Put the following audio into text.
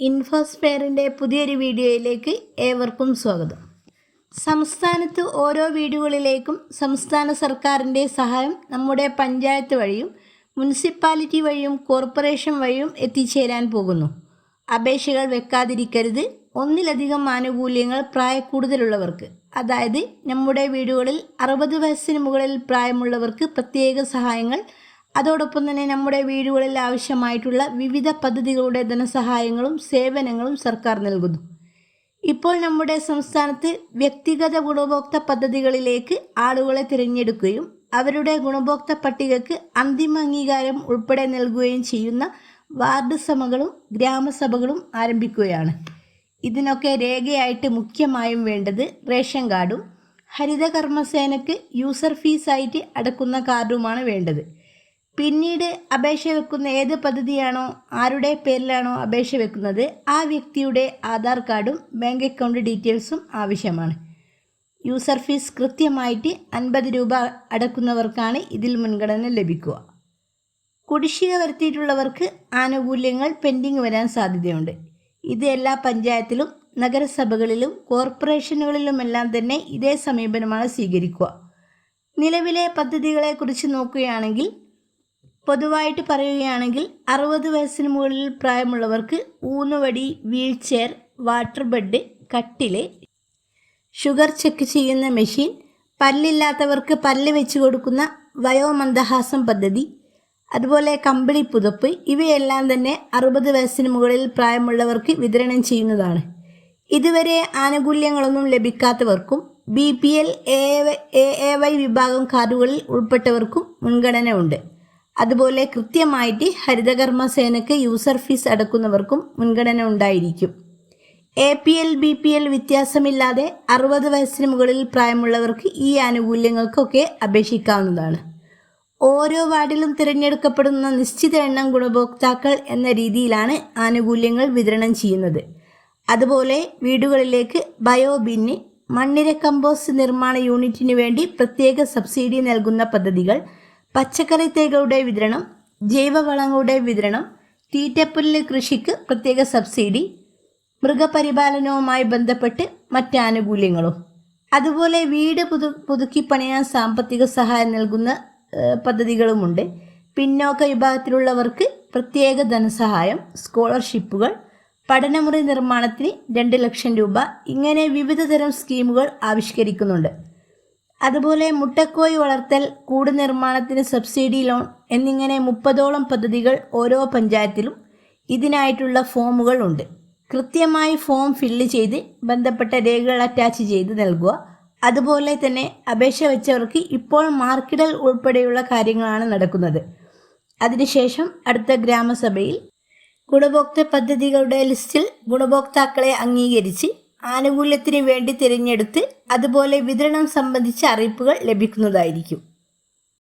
ഇൻഫോസ്ഫെയറിൻ്റെ പുതിയൊരു വീഡിയോയിലേക്ക് ഏവർക്കും സ്വാഗതം. സംസ്ഥാനത്ത് ഓരോ വീടുകളിലേക്കും സംസ്ഥാന സർക്കാരിൻ്റെ സഹായം നമ്മുടെ പഞ്ചായത്ത് വഴിയും മുനിസിപ്പാലിറ്റി വഴിയും കോർപ്പറേഷൻ വഴിയും എത്തിച്ചേരാൻ പോകുന്നു. അപേക്ഷകൾ വെക്കാതിരിക്കരുത്. ഒന്നിലധികം ആനുകൂല്യങ്ങൾ പ്രായക്കൂടുതലുള്ളവർക്ക്, അതായത് നമ്മുടെ വീടുകളിൽ 60 വയസ്സിന് മുകളിൽ പ്രായമുള്ളവർക്ക് പ്രത്യേക സഹായങ്ങൾ, അതോടൊപ്പം തന്നെ നമ്മുടെ വീടുകളിൽ ആവശ്യമായിട്ടുള്ള വിവിധ പദ്ധതികളുടെ ധനസഹായങ്ങളും സേവനങ്ങളും സർക്കാർ നൽകുന്നു. ഇപ്പോൾ നമ്മുടെ സംസ്ഥാനത്ത് വ്യക്തിഗത ഗുണഭോക്തൃ പദ്ധതികളിലേക്ക് ആളുകളെ തിരഞ്ഞെടുക്കുകയും അവരുടെ ഗുണഭോക്തൃ പട്ടികയ്ക്ക് അന്തിമ അംഗീകാരം ഉൾപ്പെടെ നൽകുകയും ചെയ്യുന്ന വാർഡ് സഭകളും ഗ്രാമസഭകളും ആരംഭിക്കുകയാണ്. ഇതിനൊക്കെ രേഖയായിട്ട് മുഖ്യമായും വേണ്ടത് റേഷൻ കാർഡും ഹരിത കർമ്മസേനയ്ക്ക് യൂസർ ഫീസായിട്ട് അടക്കുന്ന കാർഡുമാണ് വേണ്ടത്. പിന്നീട് അപേക്ഷ വെക്കുന്ന ഏത് പദ്ധതിയാണോ ആരുടെ പേരിലാണോ അപേക്ഷ വെക്കുന്നത് ആ വ്യക്തിയുടെ ആധാർ കാർഡും ബാങ്ക് അക്കൗണ്ട് ഡീറ്റെയിൽസും ആവശ്യമാണ്. യൂസർ ഫീസ് കൃത്യമായിട്ട് 50 രൂപ അടക്കുന്നവർക്കാണ് ഇതിൽ മുൻഗണന ലഭിക്കുക. കുടിശ്ശിക വരുത്തിയിട്ടുള്ളവർക്ക് ആനുകൂല്യങ്ങൾ പെൻഡിങ് വരാൻ സാധ്യതയുണ്ട്. ഇത് എല്ലാ പഞ്ചായത്തിലും നഗരസഭകളിലും കോർപ്പറേഷനുകളിലുമെല്ലാം തന്നെ ഇതേ സമീപനമാണ് സ്വീകരിക്കുക. നിലവിലെ പദ്ധതികളെക്കുറിച്ച് നോക്കുകയാണെങ്കിൽ, പൊതുവായിട്ട് പറയുകയാണെങ്കിൽ 60 വയസ്സിന് മുകളിൽ പ്രായമുള്ളവർക്ക് ഊന്നുവടി, വീൽചെയർ, വാട്ടർ ബെഡ്, കട്ടില്, ഷുഗർ ചെക്ക് ചെയ്യുന്ന മെഷീൻ, പല്ലില്ലാത്തവർക്ക് പല്ല് വെച്ച് കൊടുക്കുന്ന വയോമന്ദഹാസം പദ്ധതി, അതുപോലെ കമ്പിളി പുതപ്പ്, ഇവയെല്ലാം തന്നെ 60 വയസ്സിന് മുകളിൽ പ്രായമുള്ളവർക്ക് വിതരണം ചെയ്യുന്നതാണ്. ഇതുവരെ ആനുകൂല്യങ്ങളൊന്നും ലഭിക്കാത്തവർക്കും BPL, AAY വിഭാഗം കാർഡുകളിൽ ഉൾപ്പെട്ടവർക്കും മുൻഗണന ഉണ്ട്. അതുപോലെ കൃത്യമായിട്ട് ഹരിതകർമ്മസേനയ്ക്ക് യൂസർ ഫീസ് അടക്കുന്നവർക്കും മുൻഗണന ഉണ്ടായിരിക്കും. APL, BPL വ്യത്യാസമില്ലാതെ 60 വയസ്സിന് മുകളിൽ പ്രായമുള്ളവർക്ക് ഈ ആനുകൂല്യങ്ങൾക്കൊക്കെ അപേക്ഷിക്കാവുന്നതാണ്. ഓരോ വാർഡിലും തിരഞ്ഞെടുക്കപ്പെടുന്ന നിശ്ചിത എണ്ണം ഗുണഭോക്താക്കൾ എന്ന രീതിയിലാണ് ആനുകൂല്യങ്ങൾ വിതരണം ചെയ്യുന്നത്. അതുപോലെ വീടുകളിലേക്ക് ബയോബിന്ന്, മണ്ണിര കമ്പോസ്റ്റ് നിർമ്മാണ യൂണിറ്റിന് വേണ്ടി പ്രത്യേക സബ്സിഡി നൽകുന്ന പദ്ധതികൾ, പച്ചക്കറി തൈകളുടെ വിതരണം, ജൈവവളങ്ങളുടെ വിതരണം, തീറ്റപ്പുല്ല് കൃഷിക്ക് പ്രത്യേക സബ്സിഡി, മൃഗപരിപാലനവുമായി ബന്ധപ്പെട്ട് മറ്റ് ആനുകൂല്യങ്ങളും, അതുപോലെ വീട് പുതുക്കി പണിയാൻ സാമ്പത്തിക സഹായം നൽകുന്ന പദ്ധതികളുമുണ്ട്. പിന്നോക്ക വിഭാഗത്തിലുള്ളവർക്ക് പ്രത്യേക ധനസഹായം, സ്കോളർഷിപ്പുകൾ, പഠനമുറി നിർമ്മാണത്തിന് 2 ലക്ഷം രൂപ, ഇങ്ങനെ വിവിധ തരം സ്കീമുകൾ ആവിഷ്കരിക്കുന്നുണ്ട്. അതുപോലെ മുട്ടക്കോഴി വളർത്തൽ, കൂട് നിർമ്മാണത്തിന് സബ്സിഡി ലോൺ എന്നിങ്ങനെ 30ഓളം പദ്ധതികൾ ഓരോ പഞ്ചായത്തിലും ഇതിനായിട്ടുള്ള ഫോമുകൾ ഉണ്ട്. കൃത്യമായി ഫോം ഫില്ല് ചെയ്ത് ബന്ധപ്പെട്ട രേഖകൾ അറ്റാച്ച് ചെയ്ത് നൽകുക. അതുപോലെ തന്നെ അപേക്ഷ വെച്ചവർക്ക് ഇപ്പോൾ മാർക്കിടൽ ഉൾപ്പെടെയുള്ള കാര്യങ്ങളാണ് നടക്കുന്നത്. അതിനുശേഷം അടുത്ത ഗ്രാമസഭയിൽ ഗുണഭോക്തൃ പദ്ധതികളുടെ ലിസ്റ്റിൽ ഗുണഭോക്താക്കളെ അംഗീകരിച്ച് ആനുകൂല്യത്തിന് വേണ്ടി തിരഞ്ഞെടുത്ത് അതുപോലെ വിതരണം സംബന്ധിച്ച അറിയിപ്പുകൾ ലഭിക്കുന്നതായിരിക്കും.